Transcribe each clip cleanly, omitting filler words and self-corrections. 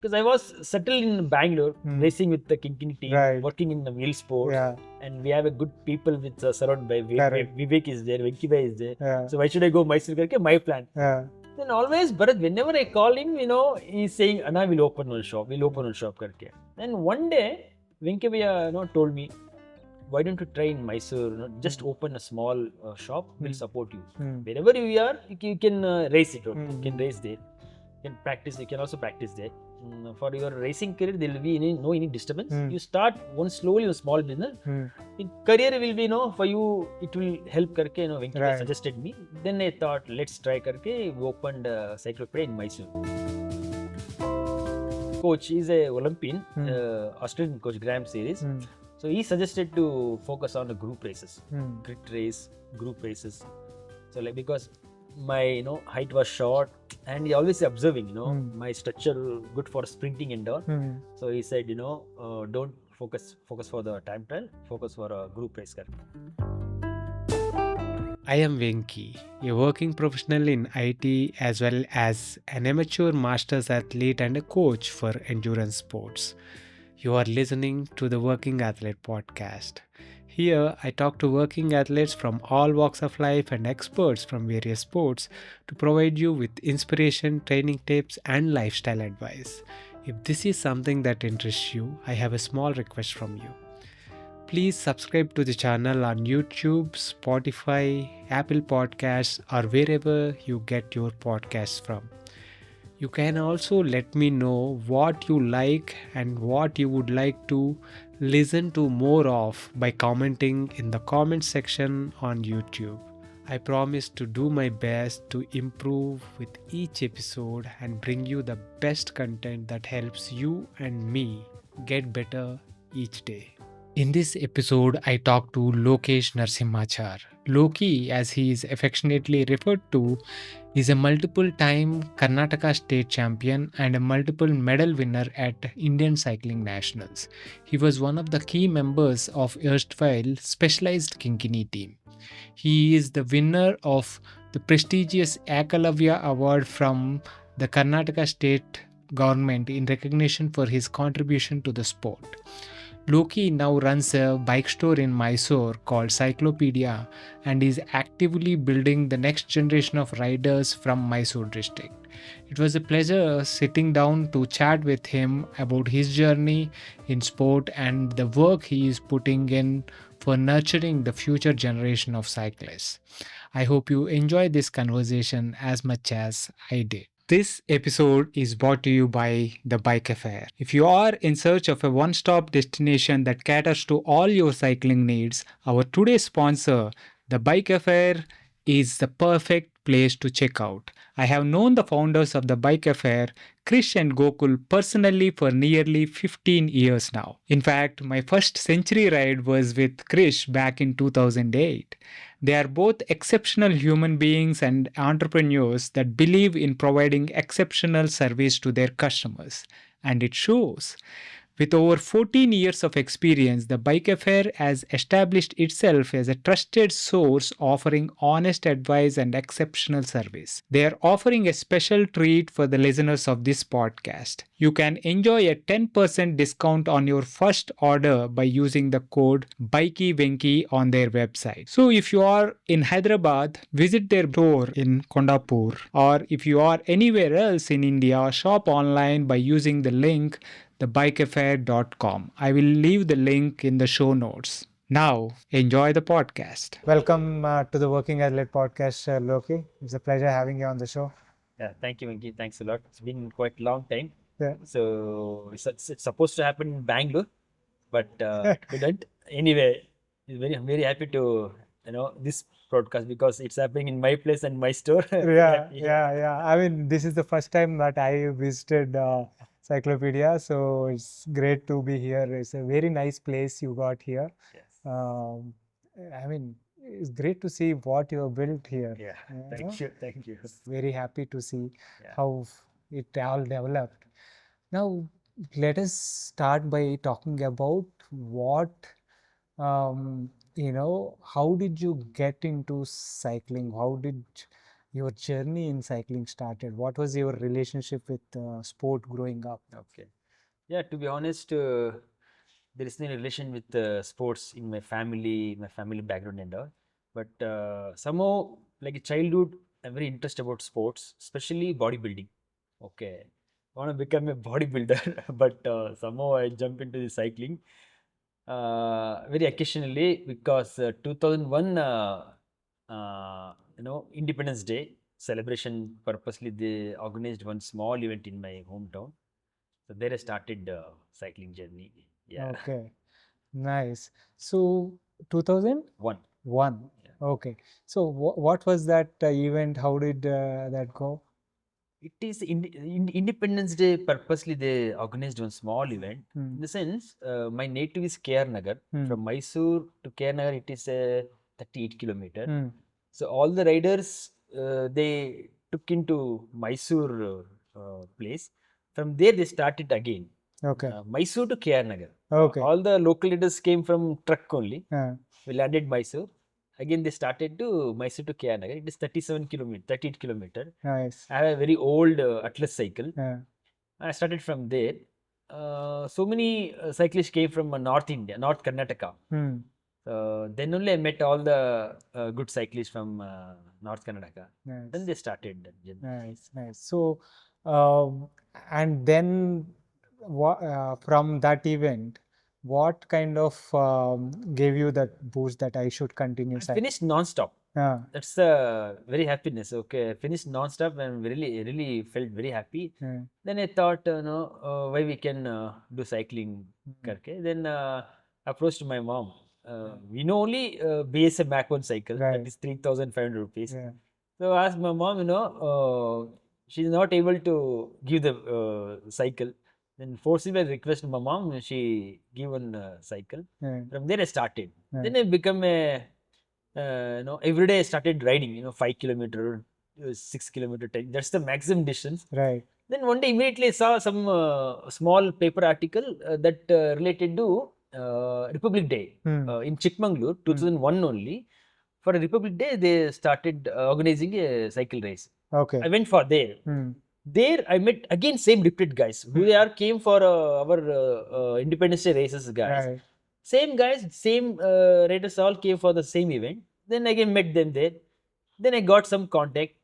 because I was settled in Bangalore, racing with the KYNKYNY team, working in the Wheelsports, and we have a good people with surrounded by Vivek is there, Venki is there. So why should I go Mysore? My plan. Then always, Bharat, whenever I call him, he's saying, Anna, we'll open one shop. Then one day, Venki told me, why don't you try in Mysore? Just open a small shop. We'll support you. Wherever you are, you can race it. You can race there. You can practice. You can also practice there. For your racing career, there will be no any disturbance. You start one slowly, a small business. In career will be for you. It will help. Karke, Venki suggested me. Then I thought, let's try. Karke, we opened Cyclopedia in Mysore. Coach is a Olympian, Australian coach, Graham Series. So he suggested to focus on the group races, grit race, group races. So because my height was short, and he always observing my structure good for sprinting and all. So he said don't focus for the time trial, focus for a group race. I am Venki, a working professional in IT as well as an amateur masters athlete and a coach for endurance sports. You are listening to the Working Athlete Podcast. Here, I talk to working athletes from all walks of life and experts from various sports to provide you with inspiration, training tips, and lifestyle advice. If this is something that interests you, I have a small request from you. Please subscribe to the channel on YouTube, Spotify, Apple Podcasts, or wherever you get your podcasts from. You can also let me know what you like and what you would like to listen to more of by commenting in the comment section on YouTube. I promise to do my best to improve with each episode and bring you the best content that helps you and me get better each day. In this episode, I talk to Lokesh Narasimhachar. Loki, as he is affectionately referred to, is a multiple-time Karnataka State champion and a multiple medal winner at Indian Cycling Nationals. He was one of the key members of erstwhile Specialized KYNKYNY team. He is the winner of the prestigious Ekalavya award from the Karnataka State government in recognition for his contribution to the sport. Loki now runs a bike store in Mysore called Cyclopedia and is actively building the next generation of riders from Mysore district. It was a pleasure sitting down to chat with him about his journey in sport and the work he is putting in for nurturing the future generation of cyclists. I hope you enjoy this conversation as much as I did. This episode is brought to you by The Bike Affair. If you are in search of a one-stop destination that caters to all your cycling needs, our today's sponsor, The Bike Affair, is the perfect place to check out. I have known the founders of The Bike Affair, Krish and Gokul, personally for nearly 15 years now. In fact, my first century ride was with Krish back in 2008. They are both exceptional human beings and entrepreneurs that believe in providing exceptional service to their customers. And it shows. With over 14 years of experience, the Bike Affair has established itself as a trusted source offering honest advice and exceptional service. They are offering a special treat for the listeners of this podcast. You can enjoy a 10% discount on your first order by using the code BikeyVenky on their website. So if you are in Hyderabad, visit their store in Kondapur, or if you are anywhere else in India, shop online by using the link thebikeaffair.com. I will leave the link in the show notes. Now, enjoy the podcast. Welcome to the Working Athlete Podcast, Loki. It's a pleasure having you on the show. Yeah, thank you, Venki. Thanks a lot. It's been quite a long time. Yeah. So it's supposed to happen in Bangalore, but it couldn't. Anyway, I'm very happy to this broadcast because it's happening in my place and my store. Yeah. I mean, this is the first time that I visited Cyclopedia, so it's great to be here. It's a very nice place you got here. Yes. I mean, it's great to see what you have built here. Yeah. Thank you. Very happy to see how it all developed. Now, let us start by talking about what, how did you get into cycling? How did your journey in cycling started? What was your relationship with sport growing up? Okay. Yeah, to be honest, there is no relation with sports in my family background and all. But somehow, like a childhood, I'm very interested about sports, especially bodybuilding. Okay, I want to become a bodybuilder, but somehow I jump into the cycling very occasionally because 2001, Independence Day celebration purposely they organized one small event in my hometown. So there I started cycling journey. Yeah. Okay, nice. So 2001. One. Yeah. Okay. So what was that event? How did that go? It is Independence Day purposely they organized one small event. In the sense, my native is KR Nagar. From Mysore to KR Nagar, it is a 38 kilometer. So all the riders they took into Mysore place. From there they started again. Okay. Mysore to KR Nagar. Okay. All the local leaders came from truck only. Yeah. We landed Mysore. Again, they started to Mysore to KR Nagar. It is 37 kilometer, 38 kilometer. Nice. I have a very old Atlas cycle. Yeah. I started from there. So many cyclists came from North India, North Karnataka. Then only I met all the good cyclists from North Karnataka. Nice. Then they started that journey. Nice, nice. So, and then from that event, what kind of gave you that boost that I should continue I cycling? finished non-stop. Yeah. That's very happiness. Okay, I finished non-stop and really felt very happy. Yeah. Then I thought, why we can do cycling. Karke. Then approached my mom. We know only BSA Mac1 cycle. Right. That is 3,500 rupees. Yeah. So I asked my mom, she's not able to give the cycle. Then forcibly I requested my mom, she give one cycle. Yeah. From there I started. Yeah. Then I become a, every day I started riding, 5 kilometer, 6 kilometer, 10. That's the maximum distance. Right. Then one day immediately I saw some small paper article that related to Republic Day in Chikmagalur, 2001 only. For a Republic Day, they started organizing a cycle race. Okay. I went for there. There I met again same repeat guys who they are came for our Independence Day races guys. Right. Same guys, same riders all came for the same event. Then again met them there. Then I got some contact.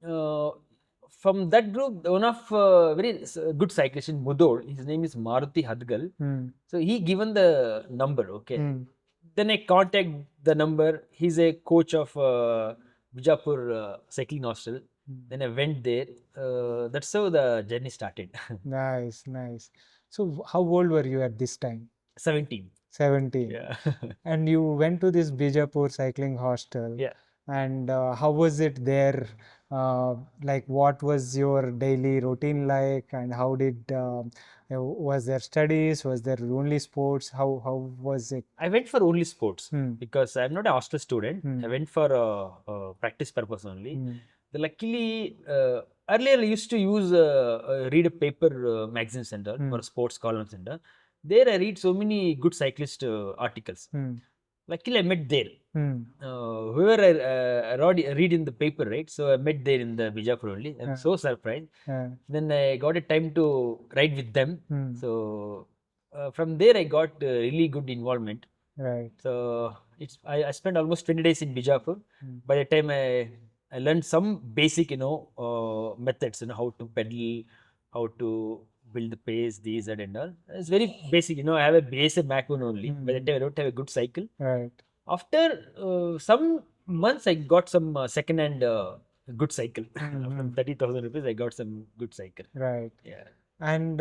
From that group, one of very good cyclist in Mudor, his name is Maruti Hadgal. So he given the number, okay. Then I contact the number. He's a coach of Bijapur cycling hostel. Then I went there. That's how the journey started. Nice, nice. So how old were you at this time? 17. 17. Yeah. And you went to this Bijapur cycling hostel. Yeah. And how was it there? Like, what was your daily routine like? And how did was there studies? Was there only sports? How was it? I went for only sports because I'm not a hostel student. I went for practice purpose only. Luckily, earlier I used to use read a paper magazine center for sports column center. There I read so many good cyclist articles. Luckily I met there. Whoever I read in the paper, right? So I met there in the Bijapur only. I'm so surprised. Then I got a time to ride with them. So from there I got really good involvement. Right. So I spent almost 20 days in Bijapur. By the time I learned some basic, methods, how to pedal, how to build the pace, these and all. It's very basic, I have a BSA Mac1 only. By the time I don't have a good cycle. Right. After some months, I got some second-hand good cycle. From 30,000 rupees, I got some good cycle. Right. Yeah. And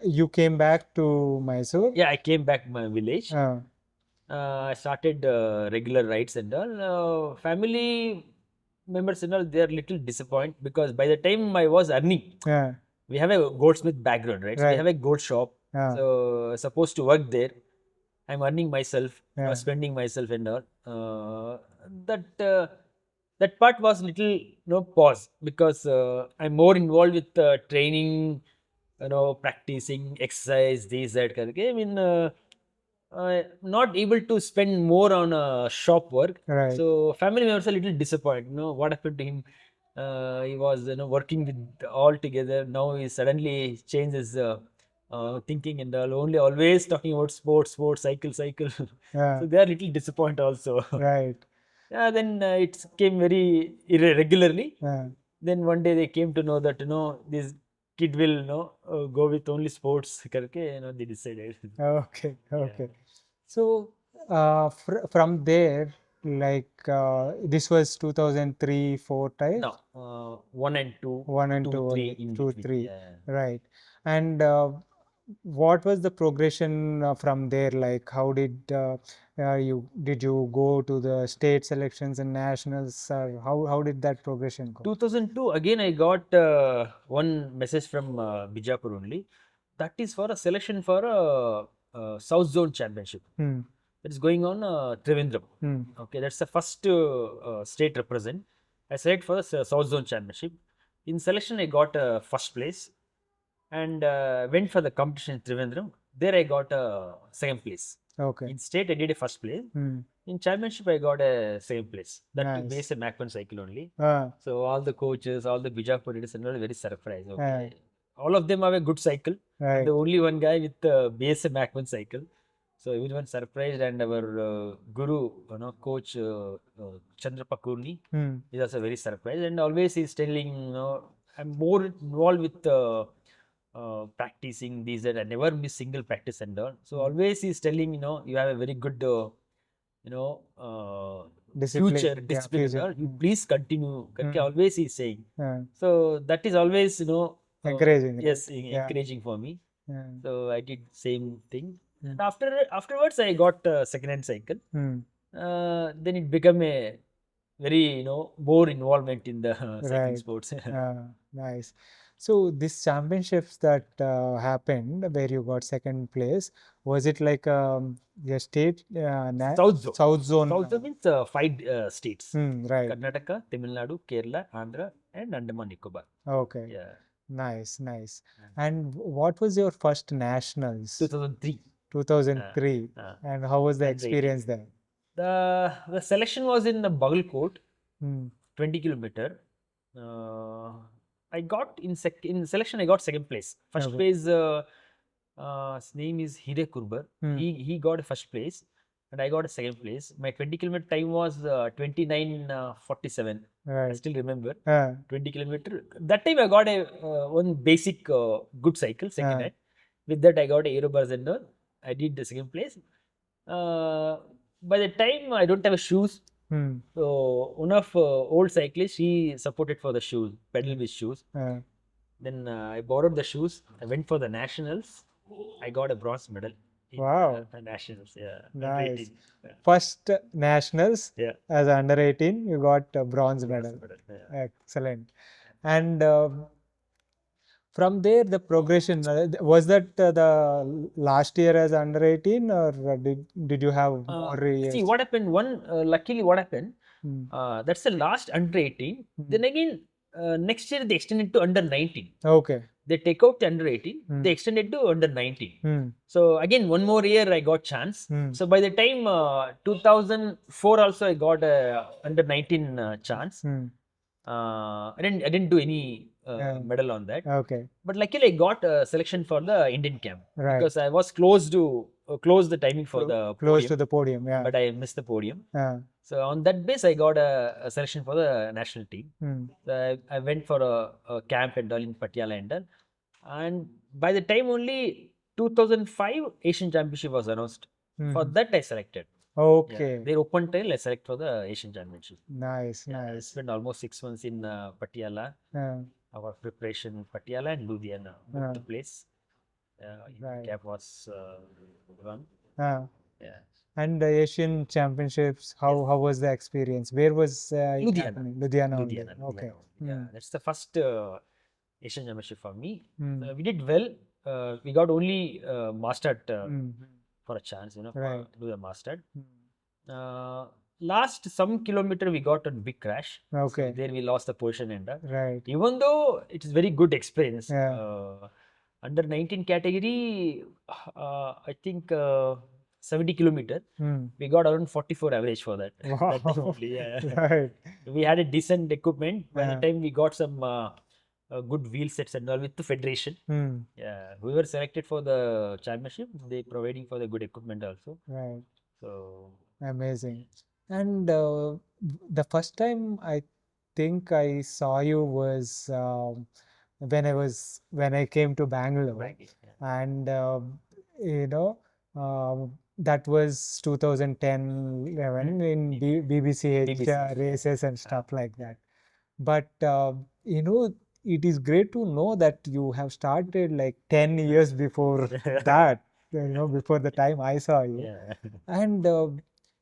you came back to Mysore? Yeah, I came back to my village. I started regular rides and all. Family members and all, they are little disappointed because by the time I was earning, we have a goldsmith background, right? So we have a gold shop. So supposed to work there. I'm earning myself, spending myself and all. That part was little pause because I'm more involved with training, practicing, exercise, these that. I mean, not able to spend more on shop work. Right. So family members are a little disappointed. What happened to him? He was working with all together. Now he suddenly changes thinking and only always talking about sports, cycle. Yeah. So they are little disappointed also. Right. Yeah. Then it came very irregularly. Yeah. Then one day they came to know that this kid will go with only sports. Karke, they decided. Okay. Yeah. Okay. So from there, like this was 2003-4 type. No, 1 and 2, 1 and 2 2, 3 only. in 2, between. 3. Yeah. Right. And what was the progression from there? Like, how did you go to the state selections and nationals? Or how did that progression go? 2002 again I got one message from Bijapur only. That is for a selection for a South Zone Championship. That is going on Trivandrum. Okay, that's the first state represent. I select for the South Zone Championship. In selection I got first place and went for the competition in Trivandrum. There I got second place. Okay. In state I did a first place. In championship I got a second place. That Nice. BSA Mac1 cycle only. Ah. So all the coaches, all the Bijapur leaders and all very surprised. Okay. All of them have a good cycle. Right. And the only one guy with the BSA Mac1 cycle. So everyone surprised, and our guru, coach Chandrapa Kurni is also very surprised, and always he's telling, I'm more involved with practicing these and I never miss single practice and all. So always he's telling, you have a very good, future discipline and all. You please continue. Always he's saying. So that is always, encouraging. Yes, encouraging for me. So I did same thing. Afterwards, I got a second-hand cycle. Then it became a very, more involvement in the cycling sports. Nice. So these championships that happened where you got second place, was it like a state? South Zone. South Zone. South Zone means 5 states. Right. Karnataka, Tamil Nadu, Kerala, Andhra and Andaman Nicobar. Okay. Yeah. Nice. And what was your first nationals? 2003. 2003. And how was the experience there? The selection was in the Bagalkot, 20 kilometer. I got in selection. I got second place. First place. His name is Hire Kurbar. He got a first place, and I got a second place. My 20 kilometer time was 29:47. Right. I still remember. 20 kilometer. That time I got a one basic good cycle, second hand. With that I got a aero bars and all. I did the second place. By the time I don't have a shoes. So one of old cyclists, he supported for the shoes, pedal with shoes. Then I borrowed the shoes. I went for the nationals. I got a bronze medal. Wow. Nationals, yeah. Nice. First nationals as under 18, you got a bronze medal. Excellent. And from there, the progression, was that the last year as under 18 or did you have more years? See, what happened, luckily what happened, that's the last under 18. Then again, next year they extended to under 19. Okay. They take out the under 18, they extended to under 19. So again, one more year I got chance. So by the time 2004 also I got a under 19 chance. I didn't do any medal on that. Okay. But luckily I got a selection for the Indian camp. Right. Because I was close the timing for the close to the podium, yeah. But I missed the podium. So on that base I got a selection for the national team. So I went for a camp and all in Patiala and all. And by the time only 2005 Asian Championship was announced. For that I selected. Okay. Their open trail I select for the Asian Championship. Nice. I spent almost 6 months in Patiala. Our preparation in Patiala and Ludhiana, both the place. Cap was run. And the Asian Championships, how was the experience? Where was Ludhiana? Ludhiana. Okay. Yeah, that's the first Asian Championship for me. We did well. We got only mastered for a chance, to do the mastered. Last some kilometer we got a big crash. Okay. So there we lost the position and right. Even though it is very good experience. Under 19 category, I think 70 kilometer. We got around 44 average for that. Wow. That time only, Right. We had a decent equipment. By the time we got some good wheel sets and all with the federation. Yeah, we were selected for the championship. They providing for the good equipment also. Right. So amazing. And the first time I think I saw you was when I came to Bangalore, and you know that was 2010, 11 in BBC races and stuff like that. But it is great to know that you have started like 10 years before that, before the time I saw you. And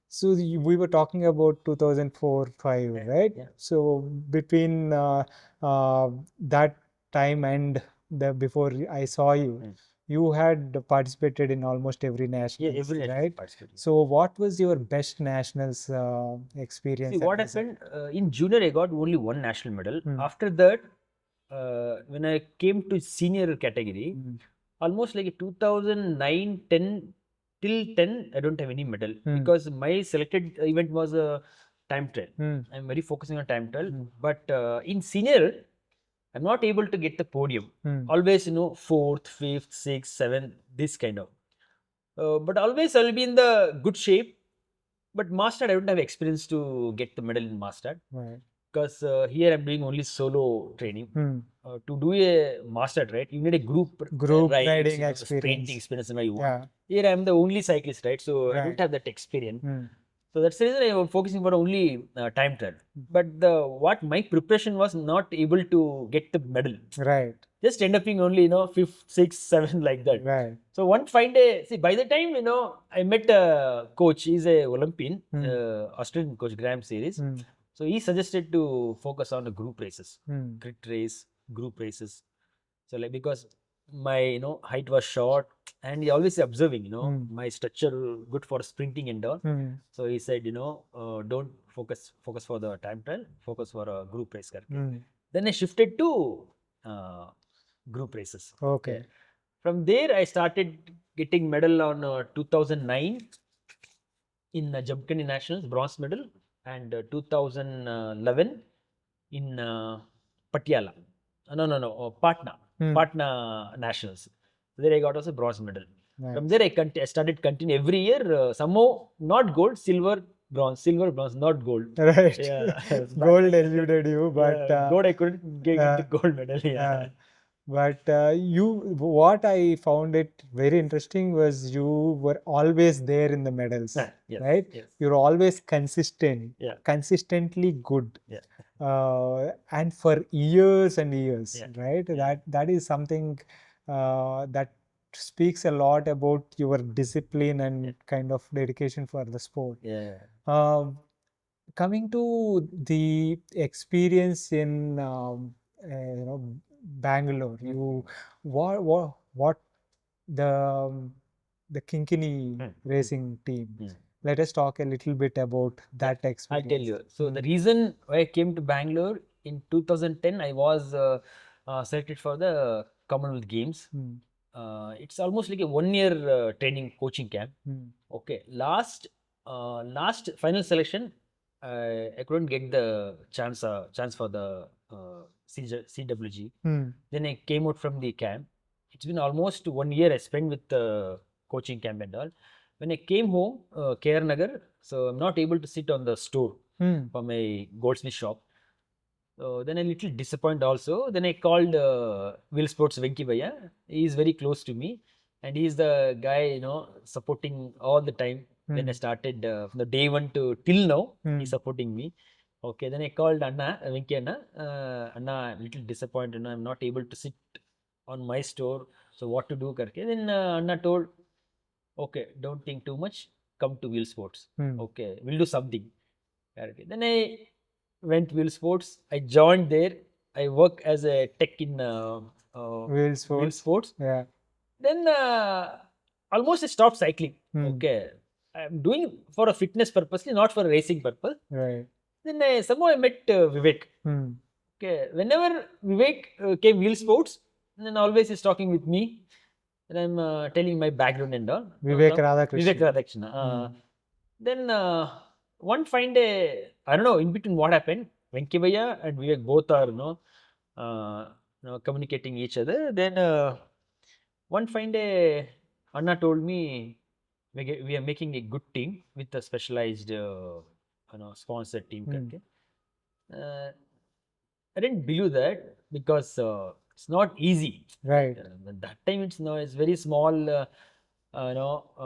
so we were talking about 2004-5, right? So between that time and the before I saw you, you had participated in almost every nationals, right? So what was your best nationals experience? See, what happened in junior, I got only one national medal. After that, when I came to senior category, almost like 2009, 10 till 10, I don't have any medal because my selected event was a time trial. I'm very focusing on time trial. But in senior, I'm not able to get the podium. Always, 4th, 5th, 6th, 7th, this kind of. But always I'll be in the good shape. But master, I don't have experience to get the medal in master. Right. Because here I'm doing only solo training. To do a master, right, you need a group riding experience, sprinting experience and you want. Here I'm the only cyclist, right? So I don't have that experience. So that's the reason I'm focusing for only time trial. But what my preparation was not able to get the medal. Right. Just end up being only 5th, 6th, 7th like that. Right. So one fine day, see, by the time I met a coach. He's a Olympian, Australian coach, Graham Series. So he suggested to focus on the group races, crit race, group races. So like because my height was short and he always observing my structure good for sprinting and all. So he said don't focus for the time trial, focus for a group race. Then I shifted to group races. Okay. From there I started getting medal on 2009 in Jamkhandi Nationals, bronze medal, and 2011 in Patiala. Patna. Patna Nationals. There I got also bronze medal. Nice. From there I started continue every year. Somehow not gold, silver, bronze, not gold. Right. Yeah. Gold eluded you, but gold I couldn't get the gold medal. Yeah. But what I found it very interesting was you were always there in the medals, right? Yes. You're always consistent, consistently good. And for years and years, right? That is something that speaks a lot about your discipline and kind of dedication for the sport. Coming to the experience in Bangalore, what the KYNKYNY racing team. Let us talk a little bit about that experience. I'll tell you. So the reason why I came to Bangalore in 2010, I was selected for the Commonwealth Games. It's almost like a 1-year training coaching camp. Okay, last final selection, I couldn't get the chance for the CWG. Then I came out from the camp. It's been almost 1 year I spent with the coaching camp and all. When I came home, KR Nagar, so I'm not able to sit on the store for my goldsmith shop. So then a little disappointed also. Then I called Wheelsports Venki. He is very close to me, and he is the guy supporting all the time. When I started from the day 1 to till now, he's supporting me. Okay, then I called Anna, Venki Anna. Anna, I'm a little disappointed. I'm not able to sit on my store. So what to do? Karke. Then Anna told, okay, don't think too much. Come to Wheelsports. Okay, we'll do something. Okay. Then I went to Wheelsports. I joined there. I work as a tech in Wheelsports. Yeah. Then almost I stopped cycling. Okay. I'm doing for a fitness purpose, not for a racing purpose. Right. Then somehow I met Vivek. Okay. Whenever Vivek came Wheelsports, then always he's talking with me. And I'm telling my background and all. Vivek Radhakrishnan. Vivek Radhakrishnan. Then one fine day, I don't know, in between what happened, Venkivaya and Vivek both are, communicating each other. Then one fine day, Anna told me, we are making a good team with a specialized, sponsored team. I didn't believe that because it's not easy. Right. At that time, it's very small,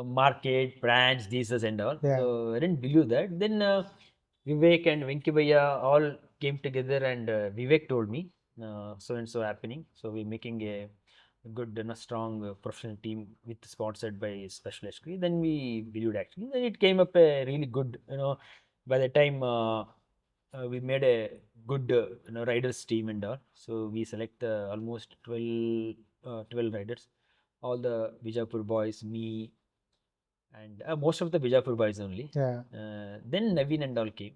market, branch, thesis and all. Yeah. So I didn't believe that. Then Vivek and Venkivaya all came together and Vivek told me, so and so happening. So we're making a good and a strong professional team with sponsored by Specialized. Then we believed actually. Then it came up a really good, by the time we made a good riders team and all. So we select almost 12 riders. All the Bijapur boys, me, and most of the Bijapur boys only. Yeah. Then Naveen and all came.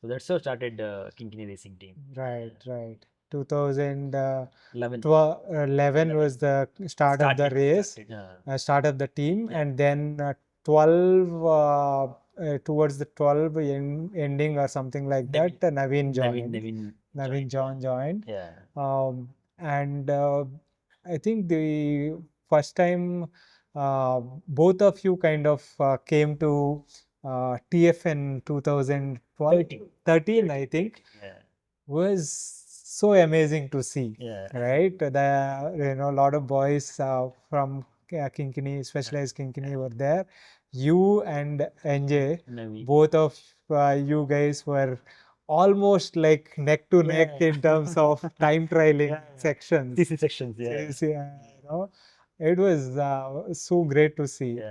So that's how started KYNKYNY racing team. Right, right. 2011 11 was the start of the race, start of the team, and then 12 towards the 12 ending or something like that, Naveen joined. Naveen John joined. Yeah. And I think the first time both of you kind of came to TF in 2012, 13 I think. Yeah. Was so amazing to see. Yeah. Right? A lot of boys from KYNKYNY, Specialized KYNKYNY were there. You and NJ, both of you guys were almost like neck to neck in terms of time trialing sections. CC sections, yeah. It was so great to see.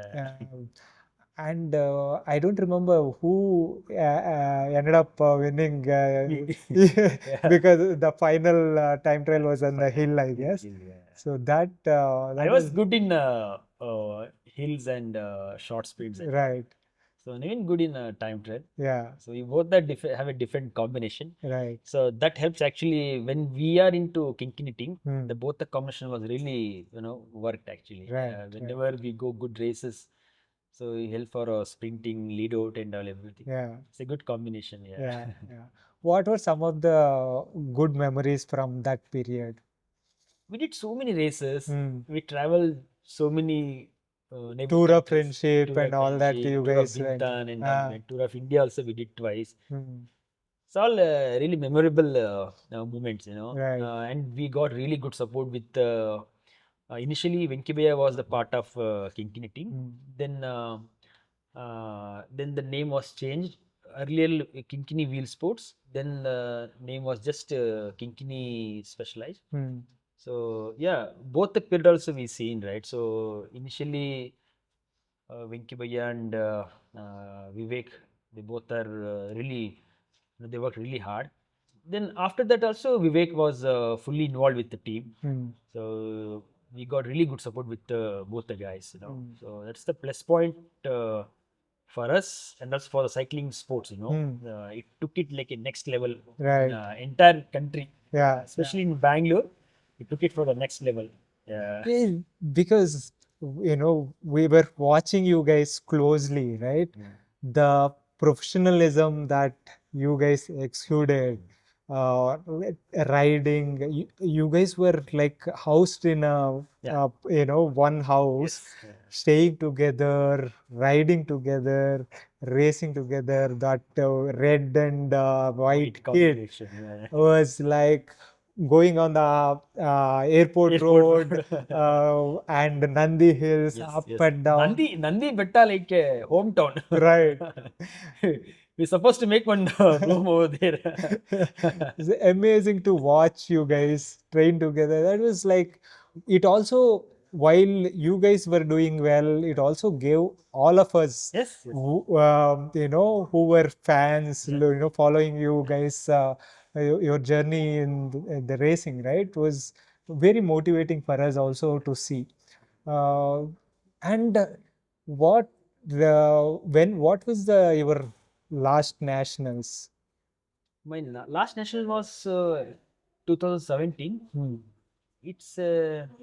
And I don't remember who ended up winning because the final time trial was on the hill, I guess. So that I was good in hills and short speeds. Right. So even good in time trial. Yeah. So we both that have a different combination. Right. So that helps actually when we are into KYNKYNY team. Both the combination was really worked actually. Right. Whenever we go good races. So it help for sprinting, lead out and all everything. Yeah. It's a good combination. Yeah. What were some of the good memories from that period? We did so many races. We traveled so many tour of friendship and all that you guys went. And tour of India also we did twice. It's all really memorable moments, Right. And we got really good support with initially Venkivaya was the part of KYNKYNY team. Then the name was changed. Earlier KYNKYNY Wheelsports. Then the name was just KYNKYNY Specialized. So yeah, both the period also we seen, right? So initially Venkivaya and Vivek, they both are really, they worked really hard. Then after that also Vivek was fully involved with the team. So we got really good support with both the guys, So that's the plus point for us and that's for the cycling sports, it took it like a next level right. Entire country. Yeah. Especially in Bangalore, we took it for the next level. Yeah. Because, we were watching you guys closely, right? The professionalism that you guys exuded, riding, you guys were like housed in a, one house, staying together, riding together, racing together. That red and white kit was like going on the airport road and Nandi Hills up and down. Nandi Betta like a hometown. Right. We're supposed to make one room over there. It's amazing to watch you guys train together. That was like, it also, while you guys were doing well, it also gave all of us, who were fans, following you guys, your journey in the racing, right, was very motivating for us also to see. And what was your last nationals? My last national was 2017. It's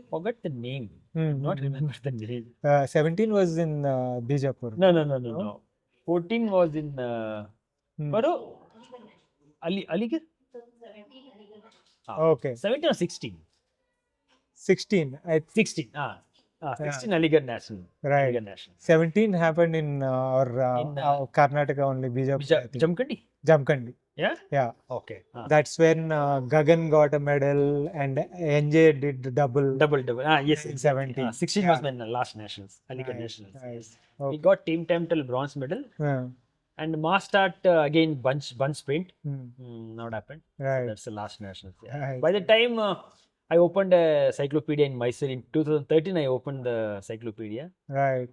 forgot the name. Not remember the name. 17 was in Bijapur. No. 14 was in Paro Aligarh. Okay. 17 or 16? 16. 16 Aligarh National. Right. Aligarh National. 17 happened in our Karnataka only, Bijapur. Jamkandi? Jamkandi. Yeah? Yeah. Okay. That's when Gagan got a medal and NJ did double. Yes. In 17. 16 was when last Nationals, Aligarh Nationals. Nice. Yes. Okay. We got team time till bronze medal. And mass start again bunch sprint. Not happened. Right. So that's the last Nationals. Yeah. Right. By the time I opened a Cyclopedia in Mysore in 2013, I opened the Cyclopedia. Right.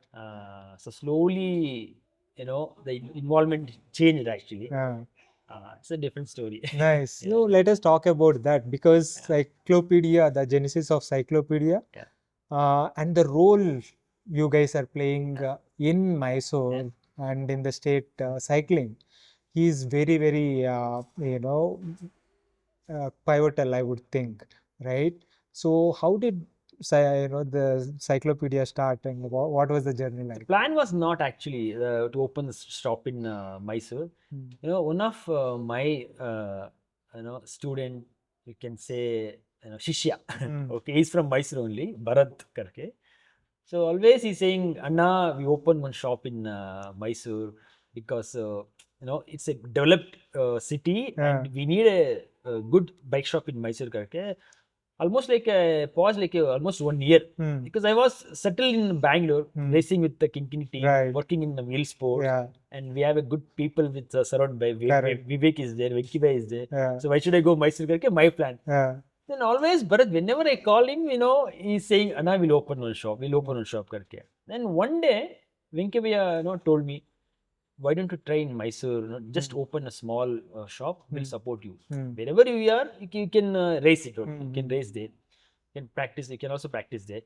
So slowly, the involvement changed actually. It's a different story. Nice. So let us talk about that because Cyclopedia, the genesis of Cyclopedia, and the role you guys are playing in Mysore and in the state cycling, is very, very, pivotal, I would think, right? So how did the Cyclopedia start, and what was the journey like? The plan was not actually to open a shop in Mysore. One of my student, you can say, Shishya. Okay, he's from Mysore only, Bharat karke. So always he's saying, Anna, we open one shop in Mysore because it's a developed city and we need a good bike shop in Mysore karke. Almost like a pause, almost 1 year, because I was settled in Bangalore, racing with the KYNKYNY team, working in the Wheelsports, and we have a good people with surrounded by Vivek is there, Venki is there. So why should I go Mysore? My plan. Then always, Bharat, whenever I call him, he's saying, Anna, we'll open one shop. Then one day, Venki told me, why don't you try in Mysore? Just open a small shop. We'll support you. Wherever you are, you can race it. You can race there. You can practice. You can also practice there.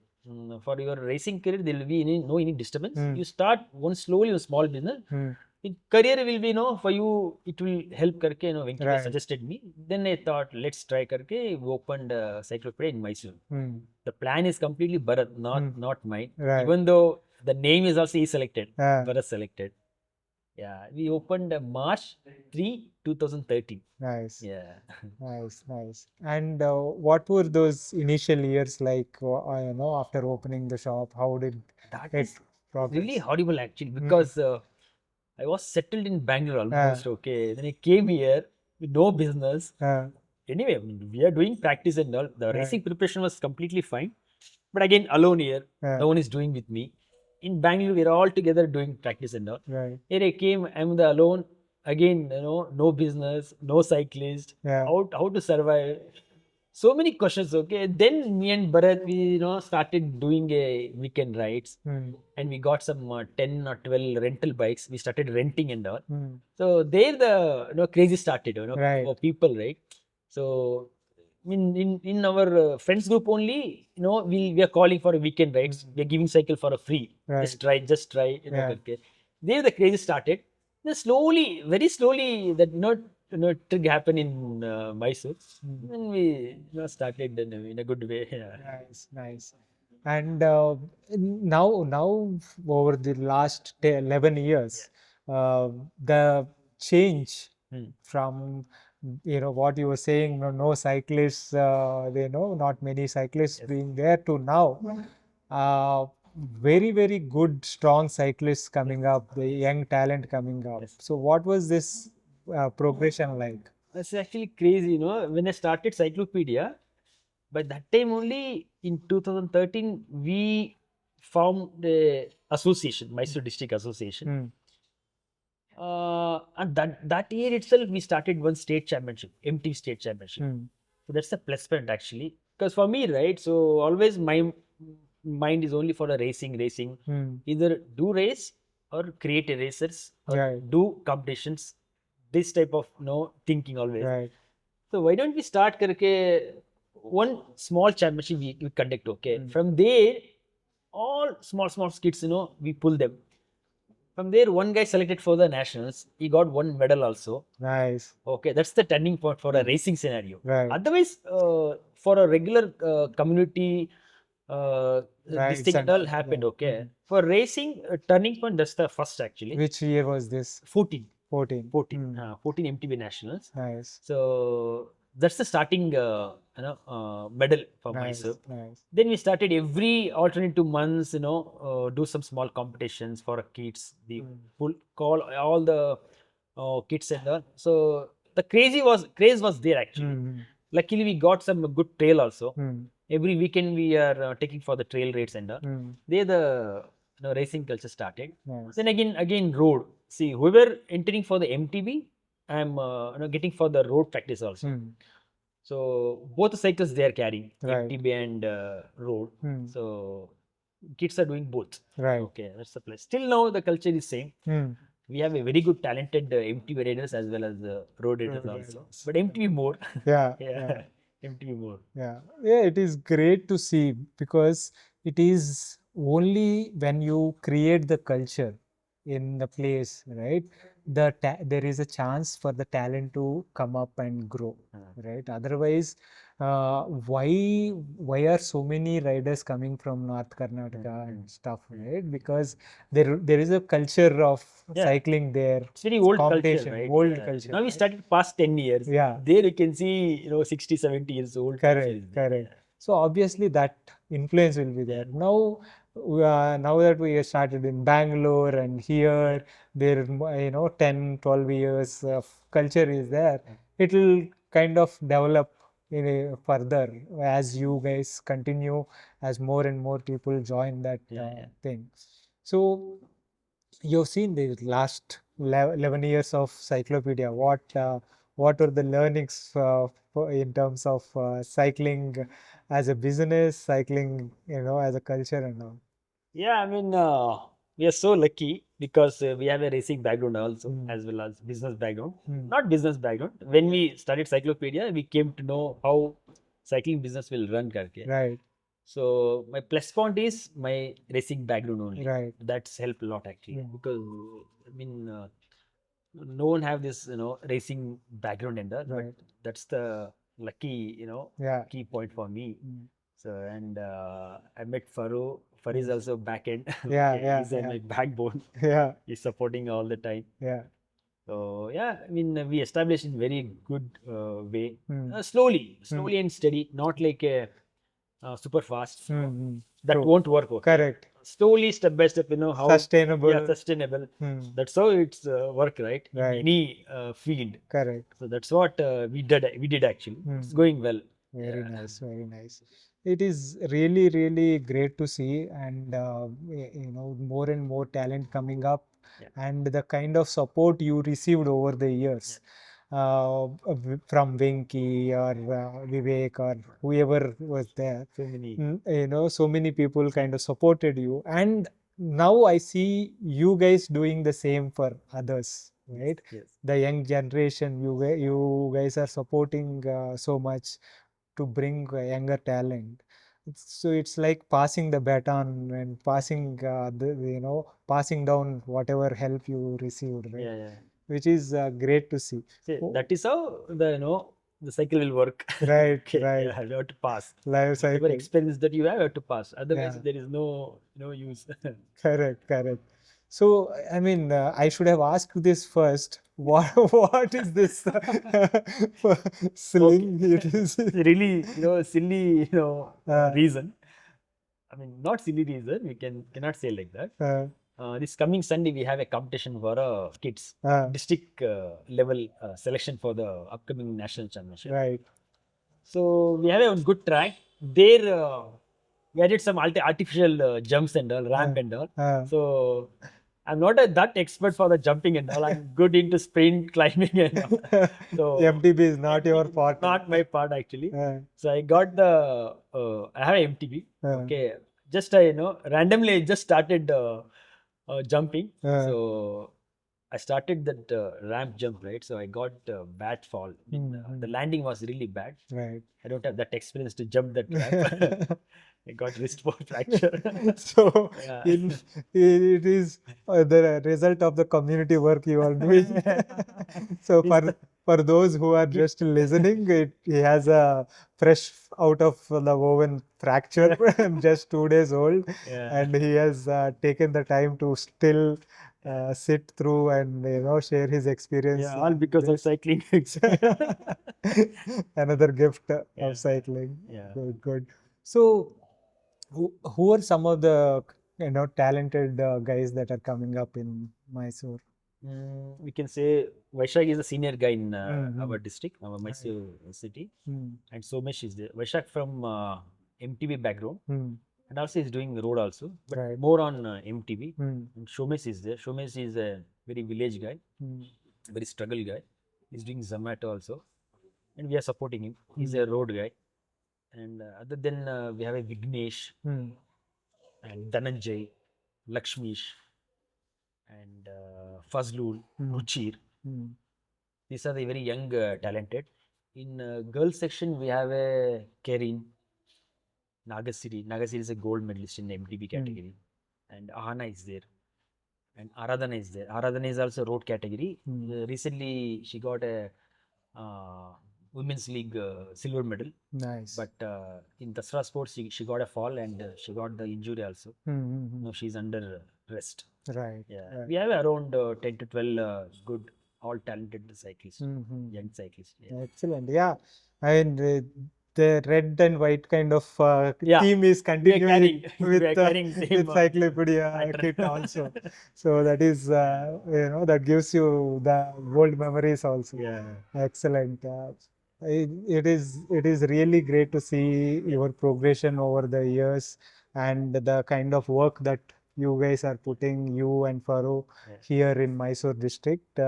For your racing career, there will be no any disturbance. You start one slowly, a small business. In career will be for you. It will help. Venki suggested me. Then I thought, let's try. We opened Cyclopedia in Mysore. The plan is completely Bharat, not mine. Even though the name is also he selected. Bharat selected. Yeah, we opened March 3, 2013. Nice. Yeah. Nice. And what were those initial years like, after opening the shop? How did it progress? Really horrible actually, because I was settled in Bangalore almost, okay. Then I came here with no business. Anyway, we are doing practice and all. The racing preparation was completely fine. But again, alone here, no one is doing with me. In Bangalore, we are all together doing practice and all. Here I came, I'm the alone. Again, no business, no cyclist. How to survive? So many questions, okay. Then me and Bharat, we started doing a weekend rides, and we got some 10 or 12 rental bikes. We started renting and all. So there the crazy started, for people, right? So in our friends group only, we are calling for a weekend rides. We are giving cycle for a free. Just try. Okay. There the crazy started. Then slowly, very slowly, that trick happened in Mysore. Then we started in a good way. Yeah. Nice. And now over the last 11 years, the change from what you were saying, no cyclists, not many cyclists being there, to now very, very good, strong cyclists coming up, the young talent coming up. So what was this progression like? It's actually crazy, when I started Cyclopedia, by that time only in 2013, we formed the association, Mysore District Association. And that year itself, we started one state championship, MT State Championship. So that's a plus point actually. Because for me, right, so always my mind is only for the racing. Either do race or create a racers or do competitions. This type of thinking always. So why don't we start one small championship we conduct, okay? From there, all small kids, we pull them. From there, one guy selected for the nationals. He got one medal also. Nice. Okay, that's the turning point for a racing scenario. Right. Otherwise, for a regular community, this thing and all happened. Okay. For racing, turning point, that's the first actually. Which year was this? 14. 14. 14 MTB nationals. Nice. So that's the starting, medal for Mysore. Nice. Then we started every alternate 2 months, do some small competitions for kids. The call all the kids and all. So the craze was there actually. Luckily, we got some good trail also. Every weekend we are taking for the trail races and all. There the racing culture started. Nice. Then again road. See, whoever entering for the MTB, I'm getting for the road practice also. So both the cycles they are carrying MTB and road. So kids are doing both. Right. Okay, that's the place. Still now the culture is same. We have a very good talented MTB riders as well as road riders also. But MTB more. Yeah. MTB more. Yeah. It is great to see, because it is only when you create the culture in the place, right? There is a chance for the talent to come up and grow, right? Otherwise, why are so many riders coming from North Karnataka and stuff, right? Because there is a culture of cycling there. It's very old competition, culture, right? Old culture. Now we started past 10 years. Yeah. There you can see, 60, 70 years old. Correct. So obviously that influence will be there. Now that we have started in Bangalore and here, there 10, 12 years of culture is there. It will kind of develop further as you guys continue, as more and more people join that thing. So you've seen the last 11 years of Cyclopedia. What were the learnings in terms of cycling as a business, cycling, as a culture and all? Yeah, I mean, we are so lucky because we have a racing background also, as well as business background. Not business background. When we studied Cyclopedia, we came to know how cycling business will run. Right. So my plus point is my racing background only. Right. That's helped a lot actually, because I mean, no one have this racing background in that. But that's the lucky key point for me. So and I met Faru. Faru is also back end. He's my backbone. He's supporting all the time. So I mean, we established in very good way. Slowly and steady, not like a super fast. That won't work. Correct. Slowly, step by step, how sustainable. Sustainable. That's how it's work, right? In any field. Correct. So that's what we did actually. It's going well. Very nice, very nice. It is really, really great to see, and more and more talent coming up, and the kind of support you received over the years from Venki or Vivek or whoever was there. So many people kind of supported you, and now I see you guys doing the same for others, right? The young generation, you guys are supporting so much to bring younger talent. So it's like passing the baton and passing passing down whatever help you received, right? Which is great to see. That is how the cycle will work. Right. You have to pass. Life cycle. Whatever experience that you have to pass. Otherwise, there is no use. Correct. So, I mean, I should have asked this first. What is this sling? It is really silly reason. I mean, not silly reason. We cannot say like that. This coming Sunday we have a competition for kids district level selection for the upcoming national championship. Right. So we have a good track there. We added some artificial jumps and all, ramp and all. So I'm not that expert for the jumping and all. I'm good into sprint climbing and all. So MTB is not your part. Not my part actually. So I got the I have a MTB. Okay, just randomly I just started jumping. So I started that ramp jump, right? So I got bad fall. The landing was really bad. Right. I don't have that experience to jump that ramp. I got wrist bone fracture. So Yeah. it is the result of the community work you are doing. So for those who are just listening, he has a fresh out of the oven fracture, just 2 days old, Yeah. and he has taken the time to still sit through and share his experience. Yeah, all because of cycling. Another gift Yeah. of cycling. Yeah. Good. So, who are some of the talented guys that are coming up in Mysore? We can say Vaishak is a senior guy in our Mhm. district, our Mysore city, Hmm. and Somesh is there. Vaishak from MTV background, Hmm. and also he's doing road also, but Right. more on MTV. Hmm. And Shomesh is there. Shomesh is a very village guy, Hmm. very struggle guy. He's doing Zomato also, and we are supporting him. He's a road guy. And other than we have a Vignesh Hmm. and Dhananjay, Lakshmish, and Fazlul, Ruchir. Hmm. These are the very young talented. In girls section, we have a Karin, Nagasiri. Nagasiri is a gold medalist in the MTB category. And Ahana is there. And Aradhana is there. Aradhana is also road category. Recently, she got a women's league silver medal. Nice. But in Dasra sports, she got a fall and she got the injury also. Now she's under rest. Right. Yeah. Right. We have around 10 to 12 good, all talented cyclists, young cyclists. Yeah. Excellent. Yeah. I mean, the red and white kind of Yeah. theme is continuing we are with carrying same Cyclopedia pattern. kit also. So that is, that gives you the old memories also. Yeah. Excellent. It is really great to see your progression over the years and the kind of work that you guys are putting, you and Faro, here in Mysore district.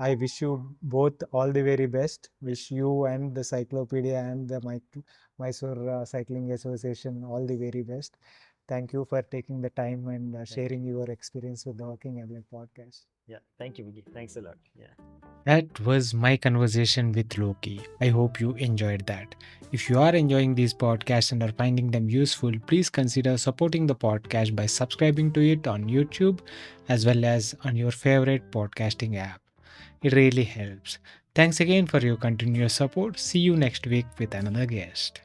I wish you both all the very best. Wish you and the Cyclopedia and the Mysore Cycling Association all the very best. Thank you for taking the time and sharing your experience with the Working Abroad podcast. Yeah. Thank you, Vicky. Thanks a lot. Yeah. That was my conversation with Loki. I hope you enjoyed that. If you are enjoying these podcasts and are finding them useful, please consider supporting the podcast by subscribing to it on YouTube as well as on your favorite podcasting app. It really helps. Thanks again for your continuous support. See you next week with another guest.